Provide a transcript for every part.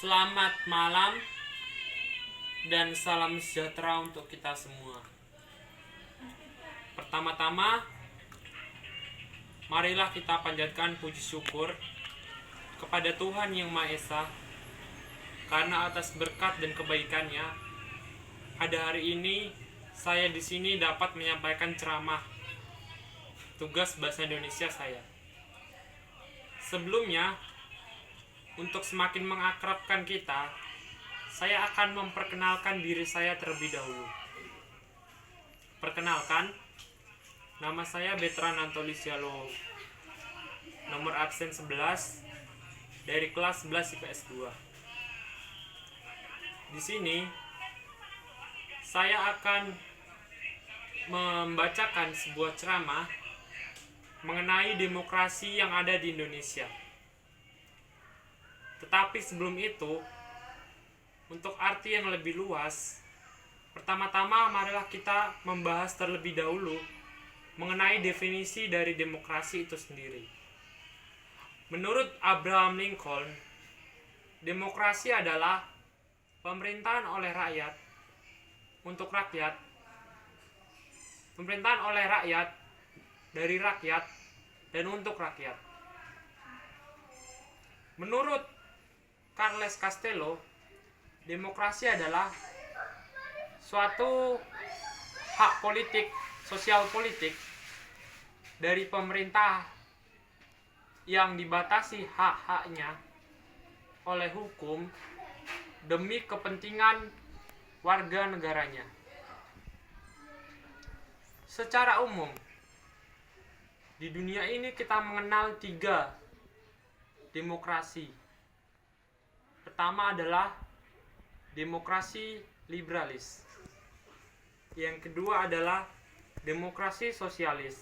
Selamat malam dan salam sejahtera untuk kita semua. Pertama-tama, marilah kita panjatkan puji syukur kepada Tuhan Yang Maha Esa karena atas berkat dan kebaikannya pada hari ini saya di sini dapat menyampaikan ceramah tugas bahasa Indonesia saya. Sebelumnya, untuk semakin mengakrabkan kita, saya akan memperkenalkan diri saya terlebih dahulu. Perkenalkan, nama saya Betran Antolisialo, nomor absen 11 dari kelas 11 IPS 2. Di sini saya akan membacakan sebuah ceramah mengenai demokrasi yang ada di Indonesia. Tetapi sebelum itu, untuk arti yang lebih luas, pertama-tama marilah kita membahas terlebih dahulu mengenai definisi dari demokrasi itu sendiri. Menurut Abraham Lincoln, demokrasi adalah pemerintahan oleh rakyat untuk rakyat, pemerintahan oleh rakyat, dari rakyat, dan untuk rakyat. Menurut Carles Castello, demokrasi adalah suatu hak politik, sosial politik dari pemerintah yang dibatasi hak-haknya oleh hukum demi kepentingan warga negaranya. Secara umum, di dunia ini kita mengenal 3 demokrasi. Pertama adalah demokrasi liberalis. Yang kedua adalah demokrasi sosialis.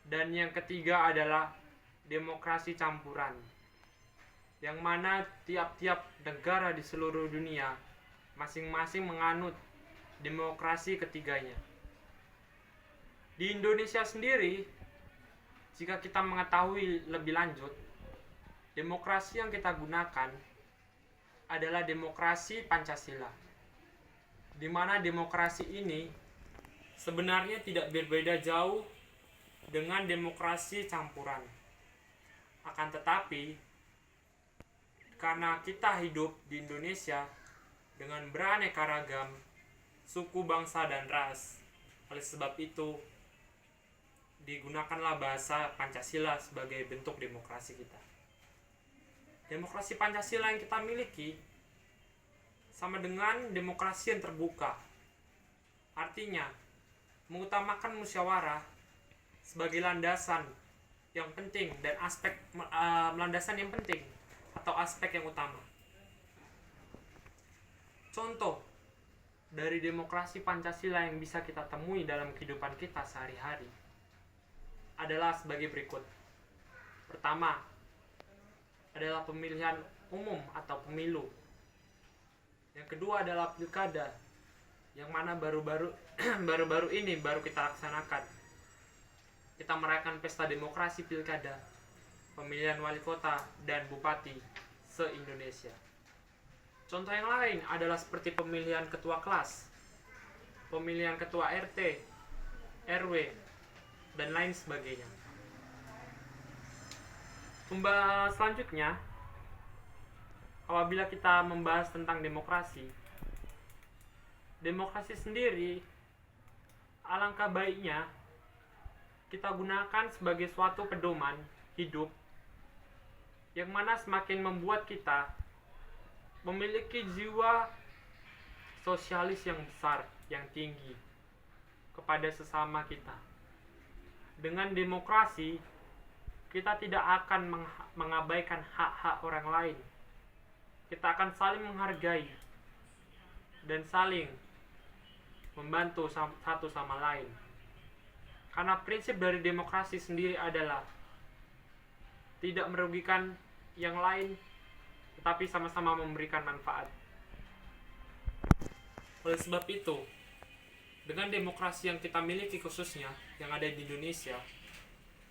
Dan yang ketiga adalah demokrasi campuran. Yang mana tiap-tiap negara di seluruh dunia masing-masing menganut demokrasi ketiganya. Di Indonesia sendiri, jika kita mengetahui lebih lanjut, demokrasi yang kita gunakan adalah demokrasi Pancasila, di mana demokrasi ini sebenarnya tidak berbeda jauh dengan demokrasi campuran. Akan tetapi, karena kita hidup di Indonesia dengan beraneka ragam suku, bangsa, dan ras, oleh sebab itu digunakanlah bahasa Pancasila sebagai bentuk demokrasi kita. Demokrasi Pancasila yang kita miliki sama dengan demokrasi yang terbuka. Artinya, mengutamakan musyawarah sebagai landasan yang penting dan aspek landasan yang penting atau aspek yang utama. Contoh dari demokrasi Pancasila yang bisa kita temui dalam kehidupan kita sehari-hari adalah sebagai berikut. Pertama, adalah pemilihan umum atau pemilu. Yang kedua adalah pilkada, yang mana baru-baru ini baru kita laksanakan. Kita merayakan pesta demokrasi pilkada, pemilihan wali kota dan bupati se-Indonesia. Contoh yang lain adalah seperti pemilihan ketua kelas, pemilihan ketua RT, RW, dan lain sebagainya. Selanjutnya, apabila kita membahas tentang demokrasi sendiri, alangkah baiknya kita gunakan sebagai suatu pedoman hidup yang mana semakin membuat kita memiliki jiwa sosialis yang besar, yang tinggi kepada sesama kita. Dengan demokrasi, kita tidak akan mengabaikan hak-hak orang lain. Kita akan saling menghargai dan saling membantu satu sama lain. Karena prinsip dari demokrasi sendiri adalah tidak merugikan yang lain, tetapi sama-sama memberikan manfaat. Oleh sebab itu, dengan demokrasi yang kita miliki khususnya yang ada di Indonesia,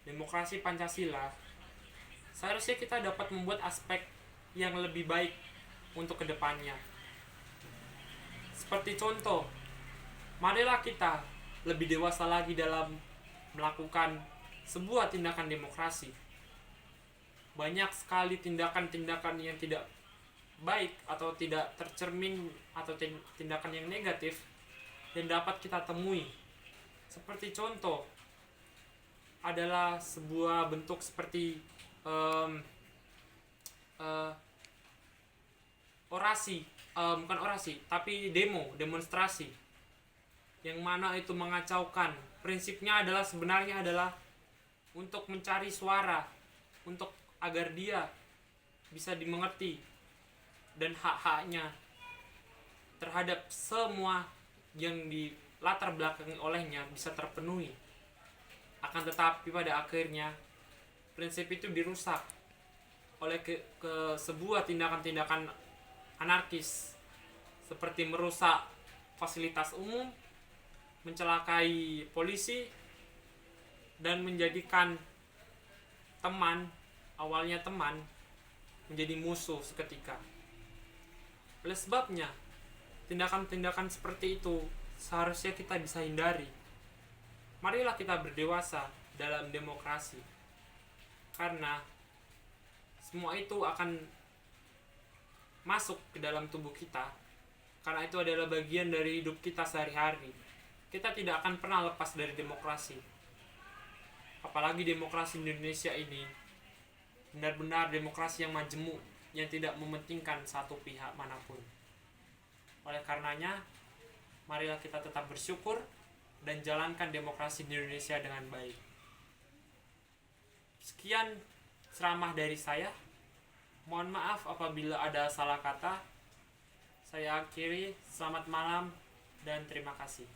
demokrasi Pancasila, seharusnya kita dapat membuat aspek yang lebih baik untuk kedepannya. Seperti contoh, marilah kita lebih dewasa lagi dalam melakukan sebuah tindakan demokrasi. Banyak sekali tindakan-tindakan yang tidak baik atau tidak tercermin atau tindakan yang negatif yang dapat kita temui. Seperti contoh adalah sebuah bentuk seperti orasi, bukan orasi, tapi demonstrasi, yang mana itu mengacaukan. Prinsipnya adalah sebenarnya adalah untuk mencari suara, untuk agar dia bisa dimengerti dan hak-haknya terhadap semua yang di latar belakangi olehnya bisa terpenuhi. Akan tetapi pada akhirnya prinsip itu dirusak oleh ke sebuah tindakan-tindakan anarkis, seperti merusak fasilitas umum, mencelakai polisi, dan menjadikan awalnya teman menjadi musuh seketika. Oleh sebabnya, tindakan-tindakan seperti itu seharusnya kita bisa hindari. Marilah kita berdewasa dalam demokrasi, karena semua itu akan masuk ke dalam tubuh kita, karena itu adalah bagian dari hidup kita sehari-hari. Kita tidak akan pernah lepas dari demokrasi. Apalagi demokrasi di Indonesia ini benar-benar demokrasi yang majemuk, yang tidak mementingkan satu pihak manapun. Oleh karenanya, marilah kita tetap bersyukur dan jalankan demokrasi di Indonesia dengan baik. Sekian ceramah dari saya. Mohon maaf apabila ada salah kata. Saya akhiri. Selamat malam dan terima kasih.